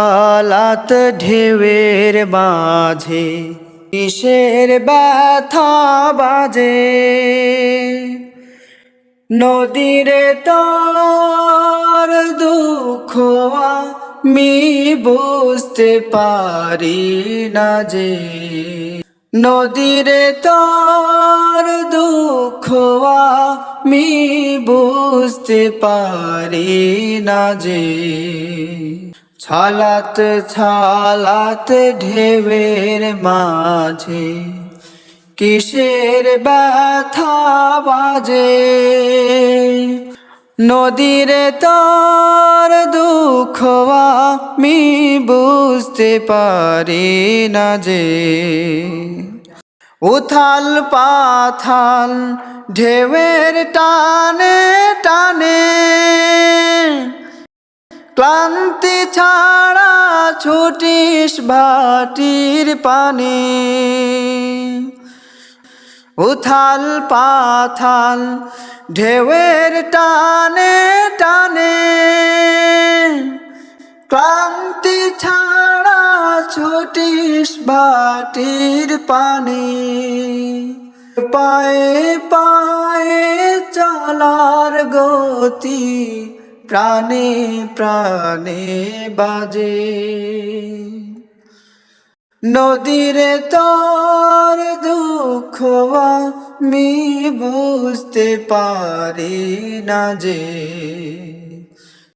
আলাত ঢেউয়ের মাঝে কিসের ব্যথা বাজে, নদীরে তোর দুঃখ আমি বুঝতে পারি না যে, নদীরে তোর দুঃখ আমি বুঝতে পারি না যে, ছালাত ছালাত ঢেউয়ের মাঝে কিসের ব্যথা বাজে, নদীরে তোর দুঃখ আমি বুঝতে পারি না যে, উথাল পাথাল ঢেউয়ের টানে টানে ক্লান্তি ছাড়া ছুটিস ভাটির পানে, উথাল পাথাল ঢেউয়ের টানে টানে ক্লান্তি ছাড়া ছুটিস ভাটির পানে, পায়ে পায়ে চলার গতি প্রাণে প্রাণে বাজে, নদীরে তোর দুঃখ আমি বুঝতে পারি না যে।